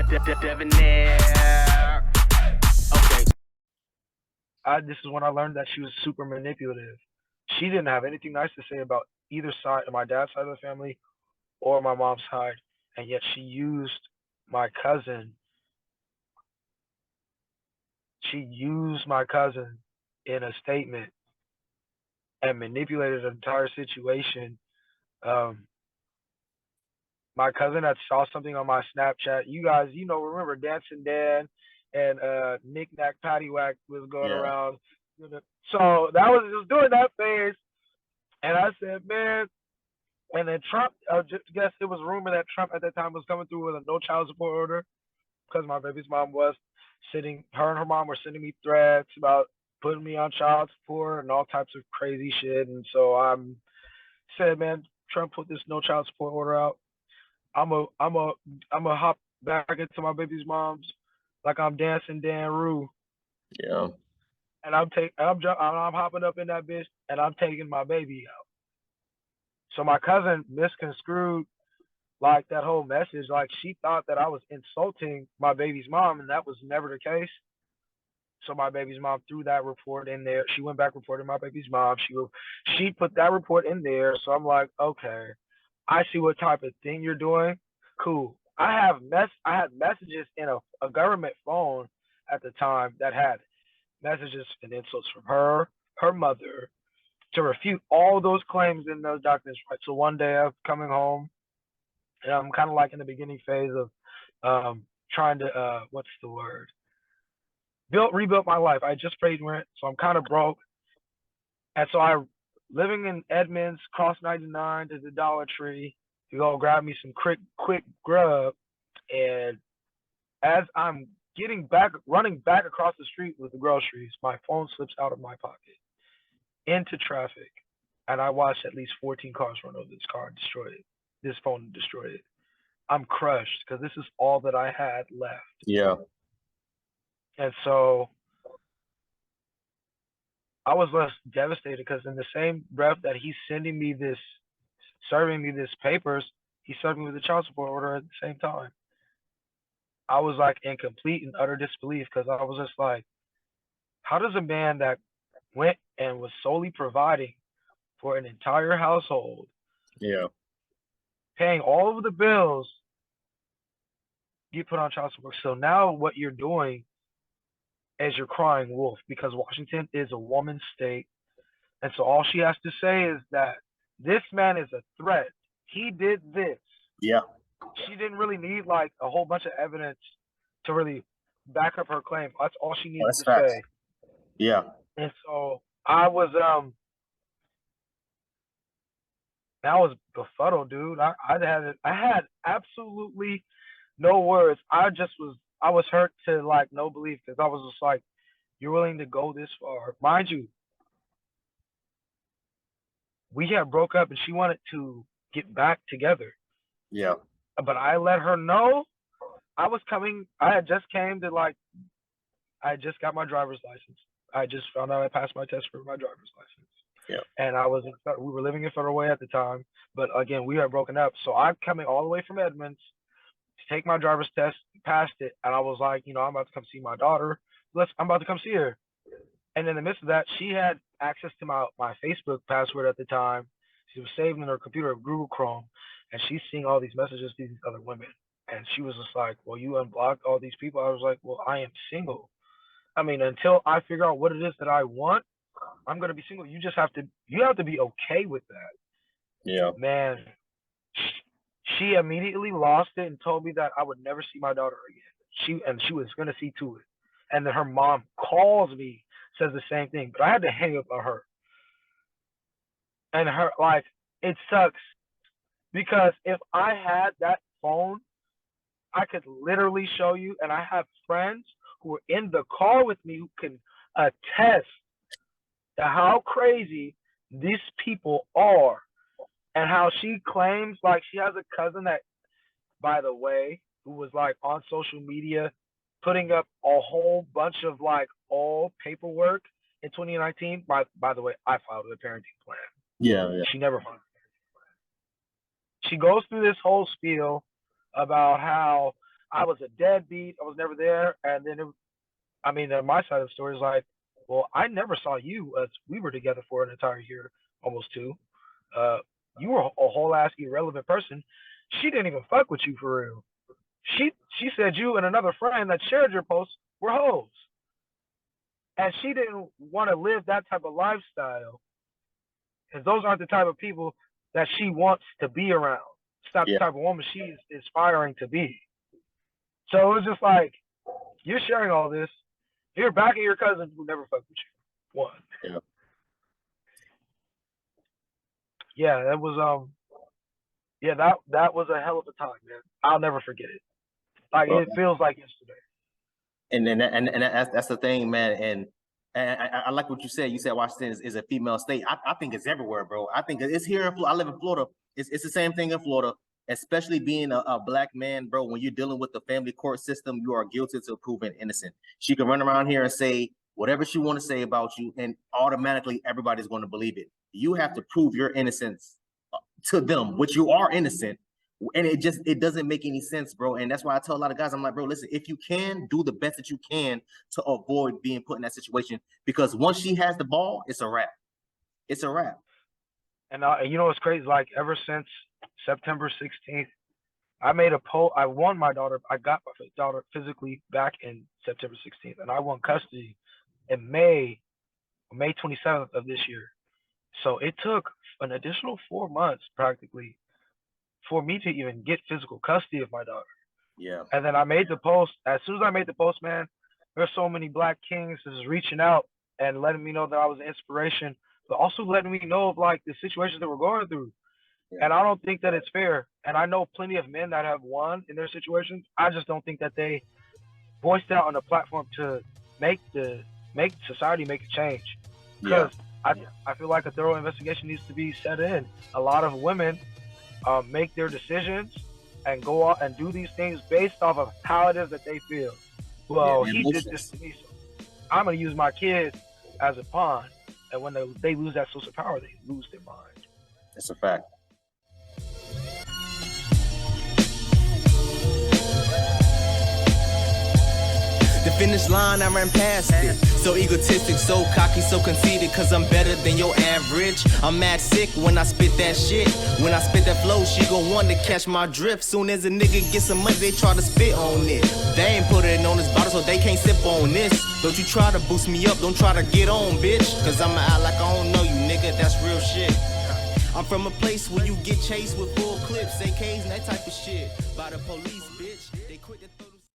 Demetre. Okay. This is when I learned that she was super manipulative. She didn't have anything nice to say about either side of my dad's side of the family or my mom's side, and yet she used my cousin. She used my cousin in a statement and manipulated the entire situation. Um, my cousin had saw something on my Snapchat. You guys, remember Dancing Dan and Knick Knack Paddywhack was going Yeah. around. So that was just doing that phase, and I said, man. And then Trump, just guess it was rumored that Trump at that time was coming through with a no child support order because my baby's mom was her and her mom were sending me threats about putting me on child support and all types of crazy shit. And so I said, man, Trump put this no child support order out. I'm a hop back into my baby's mom's like I'm dancing Dan Rue. Yeah. And I'm hopping up in that bitch and I'm taking my baby out. So my cousin misconstrued like that whole message. Like she thought that I was insulting my baby's mom, and that was never the case. So my baby's mom threw that report in there. She went back reported my baby's mom. She put that report in there. So I'm like, okay, I see what type of thing you're doing. Cool. I had messages in a government phone at the time that had messages and insults from her mother, to refute all those claims in those documents, right? So one day I'm coming home, and I'm kind of like in the beginning phase of trying to what's the word? Rebuild my life. I just paid rent, so I'm kind of broke, and so I living in Edmonds, cross 99 to the Dollar Tree to go grab me some quick grub, and as I'm running back across the street with the groceries, my phone slips out of my pocket into traffic, and I watched at least 14 cars run over this car and destroy it. This phone destroyed it. I'm crushed because this is all that I had left. Yeah. And so I was less devastated because in the same breath that he's serving me this papers, he served me with a child support order at the same time. I was like in complete and utter disbelief because I was just like, how does a man that went and was solely providing for an entire household, Yeah, paying all of the bills, get put on child support? So now what you're doing is you're crying wolf, because Washington is a woman's state, and so all she has to say is that this man is a threat. He did this. yeah, She didn't really need like a whole bunch of evidence to really back up her claim. That's all she needed that's to facts. say. Yeah, And so I was befuddled, dude. I had absolutely no words. I was hurt to like no belief, because I was just like, you're willing to go this far. Mind you, we had broke up and she wanted to get back together. yeah, But I let her know I had just got my driver's license. I just found out I passed my test for my driver's license. yeah, And we were living in Federal Way at the time, but again, we had broken up. So I'm coming all the way from Edmonds to take my driver's test, passed it, and I was like, I'm about to come see my daughter. I'm about to come see her. And in the midst of that, she had access to my Facebook password at the time. She was saved in her computer of Google Chrome, and she's seeing all these messages to these other women. And she was just like, well, you unblocked all these people. I was like, well, I am single. I mean, until I figure out what it is that I want, I'm gonna be single. You have to be okay with that. yeah, Man, she immediately lost it and told me that I would never see my daughter again. She was gonna see to it. And then her mom calls me, says the same thing, but I had to hang up on her. And her, like, it sucks because if I had that phone, I could literally show you, and I have friends who were in the call with me who can attest to how crazy these people are, and how she claims, like, she has a cousin that, by the way, who was like on social media putting up a whole bunch of like all paperwork in 2019. By the way, I filed a parenting plan. yeah, yeah, She never filed a parenting plan. She goes through this whole spiel about how I was a deadbeat. I was never there. And then, my side of the story is like, well, I never saw you as we were together for an entire year, almost 2. You were a whole ass irrelevant person. She didn't even fuck with you for real. She said you and another friend that shared your posts were hoes. And she didn't want to live that type of lifestyle. Because those aren't the type of people that she wants to be around. It's not the type of woman she's aspiring to be. So it was just like, you're sharing all this. You're backing your cousin who never fucked with you. One. Yeah. Yeah, that was that was a hell of a time, man. I'll never forget it. Like it feels like yesterday. And that's the thing, man. And I like what you said. You said Washington is a female state. I think it's everywhere, bro. I think it's here. I live in Florida. It's the same thing in Florida, especially being a black man, bro. When you're dealing with the family court system, you are guilty till proven innocent. She can run around here and say whatever she want to say about you, and automatically everybody's going to believe it. You have to prove your innocence to them, which you are innocent. And it doesn't make any sense, bro. And that's why I tell a lot of guys, I'm like, bro, listen, if you can, do the best that you can to avoid being put in that situation, because once she has the ball, it's a wrap. It's a wrap. And you know what's crazy? Like ever since September 16th, I made a poll. I won my daughter. I got my daughter physically back in September 16th, and I won custody in May 27th of this year. So it took an additional 4 months practically for me to even get physical custody of my daughter. Yeah. And then I made the post. As soon as I made the post, man, there's so many black kings just reaching out and letting me know that I was an inspiration, but also letting me know of like the situations that we're going through. Yeah. And I don't think that it's fair. And I know plenty of men that have won in their situations. I just don't think that they voiced out on a platform to make society make a change. Because I feel like a thorough investigation needs to be set in. A lot of women make their decisions and go out and do these things based off of how it is that they feel. Well, he did this to me, so I'm going to use my kids as a pawn. And when they lose that source of power, they lose their mind. That's a fact. The finish line, I ran past it. So egotistic, so cocky, so conceited, cause I'm better than your average. I'm mad sick when I spit that shit. When I spit that flow, she gon' want to catch my drift. Soon as a nigga get some money, they try to spit on it. They ain't put it on this bottle, so they can't sip on this. Don't you try to boost me up, don't try to get on, bitch. Cause I'ma act like I don't know you, nigga, that's real shit. I'm from a place where you get chased with full clips, AKs and that type of shit. By the police, bitch. They quit the